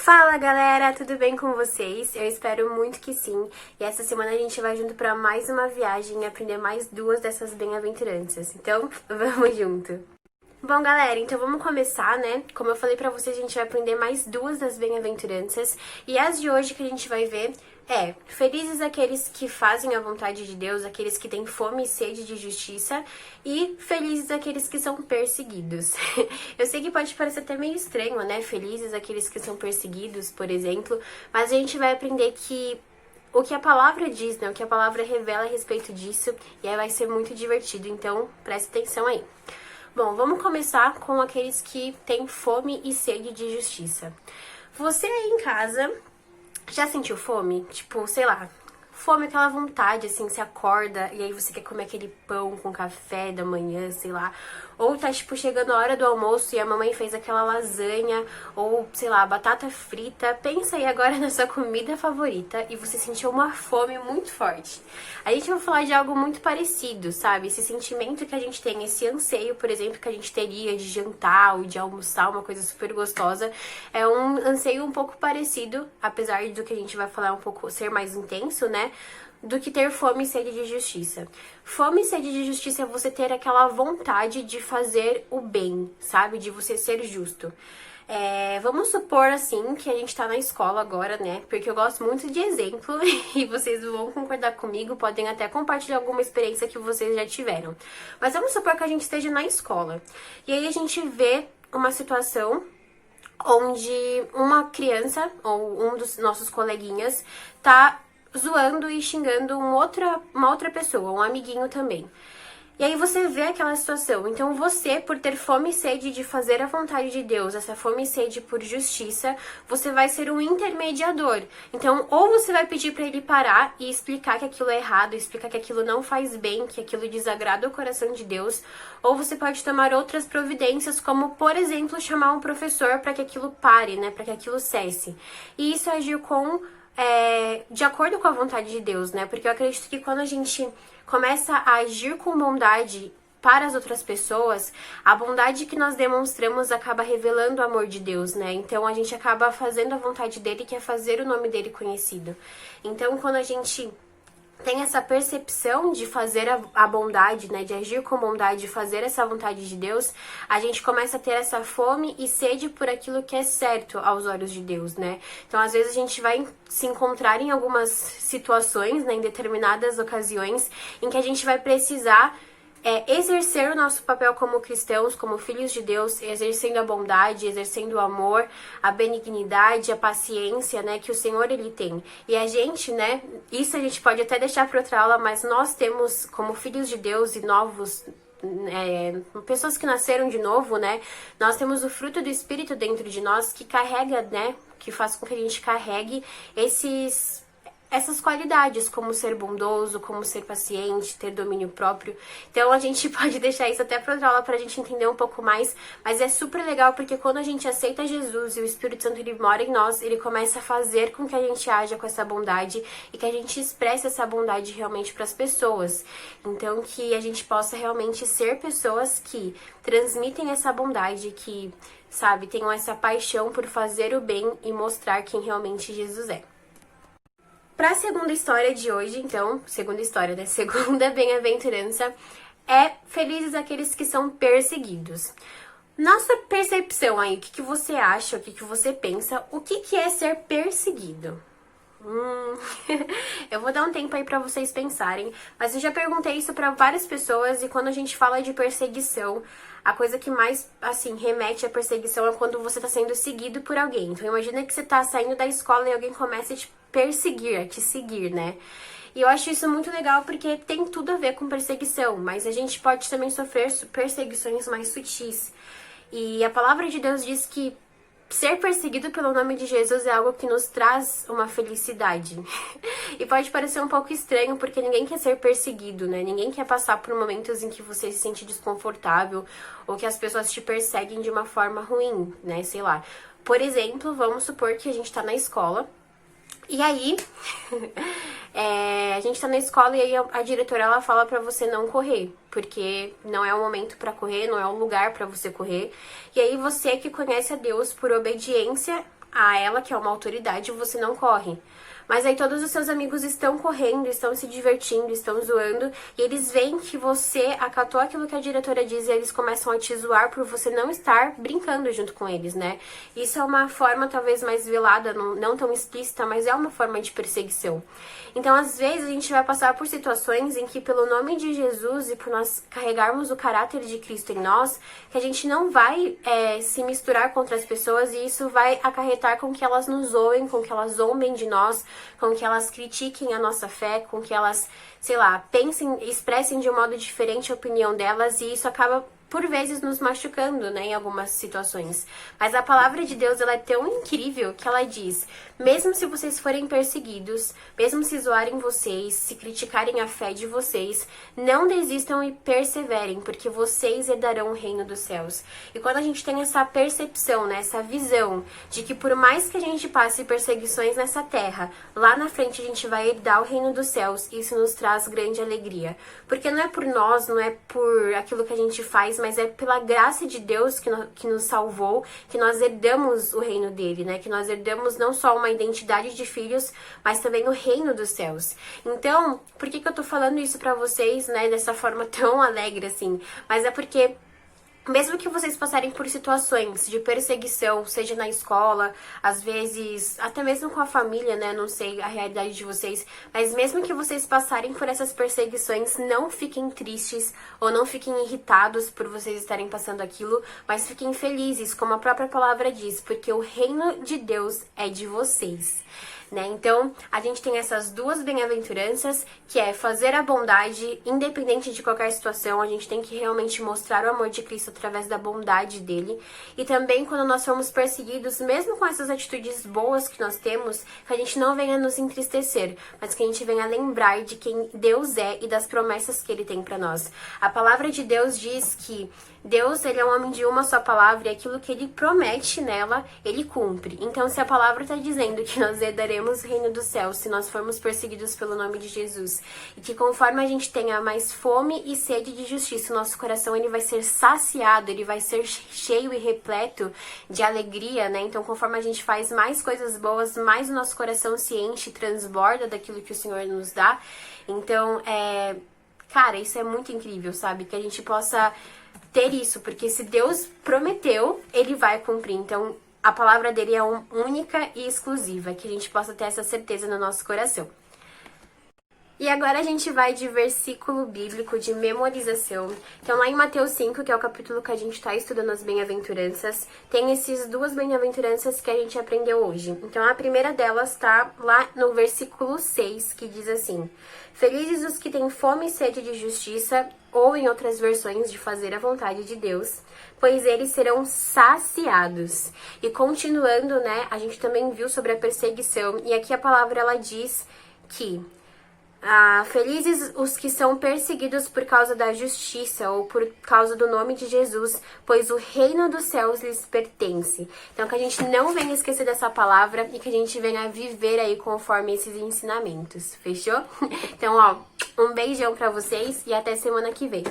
Fala galera, tudo bem com vocês? Eu espero muito que sim. E essa semana a gente vai junto para mais uma viagem e aprender mais duas dessas bem-aventuranças. Então, vamos junto! Bom, galera, então vamos começar, né? Como eu falei pra vocês, a gente vai aprender mais duas das bem-aventuranças. E as de hoje que a gente vai ver é: felizes aqueles que fazem a vontade de Deus, aqueles que têm fome e sede de justiça, e felizes aqueles que são perseguidos. Eu sei que pode parecer até meio estranho, né? Felizes aqueles que são perseguidos, por exemplo, mas a gente vai aprender que o que a palavra diz, né? O que a palavra revela a respeito disso, e aí vai ser muito divertido, então preste atenção aí. Bom, vamos começar com aqueles que têm fome e sede de justiça. Você aí em casa já sentiu fome? Tipo, sei lá, fome, aquela vontade, assim, você acorda e aí você quer comer aquele pão com café da manhã, sei lá. Ou tá, tipo, chegando a hora do almoço e a mamãe fez aquela lasanha, ou, sei lá, batata frita. Pensa aí agora na sua comida favorita e você sentiu uma fome muito forte. A gente vai falar de algo muito parecido, sabe? Esse sentimento que a gente tem, esse anseio, por exemplo, que a gente teria de jantar ou de almoçar uma coisa super gostosa, é um anseio um pouco parecido, apesar do que a gente vai falar um pouco ser mais intenso, né? Do que ter fome e sede de justiça. Fome e sede de justiça é você ter aquela vontade de fazer o bem, sabe? De você ser justo. Vamos supor, assim, que a gente tá na escola agora, né? Porque eu gosto muito de exemplo e vocês vão concordar comigo, podem até compartilhar alguma experiência que vocês já tiveram. Mas vamos supor que a gente esteja na escola. E aí a gente vê uma situação onde uma criança ou um dos nossos coleguinhas tá zoando e xingando uma outra pessoa, um amiguinho também. E aí você vê aquela situação. Então você, por ter fome e sede de fazer a vontade de Deus, essa fome e sede por justiça, você vai ser um intermediador. Então, ou você vai pedir para ele parar e explicar que aquilo é errado, explicar que aquilo não faz bem, que aquilo desagrada o coração de Deus, ou você pode tomar outras providências, como, por exemplo, chamar um professor para que aquilo pare, né, para que aquilo cesse. E isso é agir de acordo com a vontade de Deus, né? Porque eu acredito que quando a gente começa a agir com bondade para as outras pessoas, a bondade que nós demonstramos acaba revelando o amor de Deus, né? Então a gente acaba fazendo a vontade dele, que é fazer o nome dele conhecido. Então quando a gente tem essa percepção de fazer a bondade, né, de agir com bondade, de fazer essa vontade de Deus, a gente começa a ter essa fome e sede por aquilo que é certo aos olhos de Deus, né? Então, às vezes a gente vai se encontrar em algumas situações, né, em determinadas ocasiões, em que a gente vai precisar exercer o nosso papel como cristãos, como filhos de Deus, exercendo a bondade, exercendo o amor, a benignidade, a paciência, né, que o Senhor, ele tem. E a gente, né, isso a gente pode até deixar para outra aula, mas nós temos, como filhos de Deus e novos, pessoas que nasceram de novo, né, nós temos o fruto do Espírito dentro de nós que carrega, né, que faz com que a gente carregue essas qualidades, como ser bondoso, como ser paciente, ter domínio próprio. Então a gente pode deixar isso até para outra aula pra gente entender um pouco mais, mas é super legal porque quando a gente aceita Jesus e o Espírito Santo ele mora em nós, ele começa a fazer com que a gente haja com essa bondade e que a gente expresse essa bondade realmente para as pessoas. Então que a gente possa realmente ser pessoas que transmitem essa bondade, que, sabe, tenham essa paixão por fazer o bem e mostrar quem realmente Jesus é. Para a segunda história de hoje, então, segunda história, né? Segunda bem-aventurança é felizes aqueles que são perseguidos. Nossa percepção aí, o que você acha, o que você pensa, o que é ser perseguido? Eu vou dar um tempo aí pra vocês pensarem, mas eu já perguntei isso pra várias pessoas e quando a gente fala de perseguição, a coisa que mais, assim, remete à perseguição é quando você tá sendo seguido por alguém. Então imagina que você tá saindo da escola e alguém começa a te perseguir, a te seguir, né? E eu acho isso muito legal porque tem tudo a ver com perseguição, mas a gente pode também sofrer perseguições mais sutis. E a palavra de Deus diz que ser perseguido pelo nome de Jesus é algo que nos traz uma felicidade. E pode parecer um pouco estranho, porque ninguém quer ser perseguido, né? Ninguém quer passar por momentos em que você se sente desconfortável ou que as pessoas te perseguem de uma forma ruim, né? Sei lá. Por exemplo, vamos supor que a gente tá na escola e aí a gente tá na escola e aí a diretora ela fala pra você não correr, porque não é o momento pra correr, não é o lugar pra você correr. E aí você que conhece a Deus por obediência a ela, que é uma autoridade, você não corre. Mas aí todos os seus amigos estão correndo, estão se divertindo, estão zoando, e eles veem que você acatou aquilo que a diretora diz e eles começam a te zoar por você não estar brincando junto com eles, né? Isso é uma forma talvez mais velada, não tão explícita, mas é uma forma de perseguição. Então, às vezes, a gente vai passar por situações em que, pelo nome de Jesus e por nós carregarmos o caráter de Cristo em nós, que a gente não vai se misturar com outras pessoas e isso vai acarretar com que elas nos zoem, com que elas zombem de nós, com que elas critiquem a nossa fé, com que elas, sei lá, pensem, expressem de um modo diferente a opinião delas e isso acaba por vezes nos machucando, né, em algumas situações. Mas a palavra de Deus, ela é tão incrível que ela diz, mesmo se vocês forem perseguidos, mesmo se zoarem vocês, se criticarem a fé de vocês, não desistam e perseverem, porque vocês herdarão o reino dos céus. E quando a gente tem essa percepção, né, essa visão de que por mais que a gente passe perseguições nessa terra, lá na frente a gente vai herdar o reino dos céus, isso nos traz grande alegria. Porque não é por nós, não é por aquilo que a gente faz, mas é pela graça de Deus que nos salvou, que nós herdamos o reino dele, né? Que nós herdamos não só uma identidade de filhos, mas também o reino dos céus. Então, por que eu tô falando isso pra vocês, né? Dessa forma tão alegre, assim? Mas é porque mesmo que vocês passarem por situações de perseguição, seja na escola, às vezes, até mesmo com a família, né? Não sei a realidade de vocês, mas mesmo que vocês passarem por essas perseguições, não fiquem tristes ou não fiquem irritados por vocês estarem passando aquilo, mas fiquem felizes, como a própria palavra diz, porque o reino de Deus é de vocês. Né? Então, a gente tem essas duas bem-aventuranças, que é fazer a bondade, independente de qualquer situação, a gente tem que realmente mostrar o amor de Cristo através da bondade dele. E também, quando nós somos perseguidos, mesmo com essas atitudes boas que nós temos, que a gente não venha nos entristecer, mas que a gente venha lembrar de quem Deus é e das promessas que ele tem para nós. A palavra de Deus diz que Deus, ele é um homem de uma só palavra e aquilo que ele promete nela, ele cumpre. Então, se a palavra está dizendo que nós herdaremos o reino dos céus, se nós formos perseguidos pelo nome de Jesus, e que conforme a gente tenha mais fome e sede de justiça, o nosso coração ele vai ser saciado, ele vai ser cheio e repleto de alegria, né? Então, conforme a gente faz mais coisas boas, mais o nosso coração se enche, transborda daquilo que o Senhor nos dá. Então, cara, isso é muito incrível, sabe? Que a gente possa ter isso, porque se Deus prometeu, ele vai cumprir. Então, a palavra dele é única e exclusiva, que a gente possa ter essa certeza no nosso coração. E agora a gente vai de versículo bíblico de memorização. Então, lá em Mateus 5, que é o capítulo que a gente está estudando as bem-aventuranças, tem essas duas bem-aventuranças que a gente aprendeu hoje. Então, a primeira delas está lá no versículo 6, que diz assim: Felizes os que têm fome e sede de justiça, ou em outras versões, de fazer a vontade de Deus, pois eles serão saciados. E continuando, né, a gente também viu sobre a perseguição, e aqui a palavra ela diz que felizes os que são perseguidos por causa da justiça ou por causa do nome de Jesus, pois o reino dos céus lhes pertence. Então, que a gente não venha esquecer dessa palavra e que a gente venha viver aí conforme esses ensinamentos. Fechou? Então, um beijão pra vocês e até semana que vem.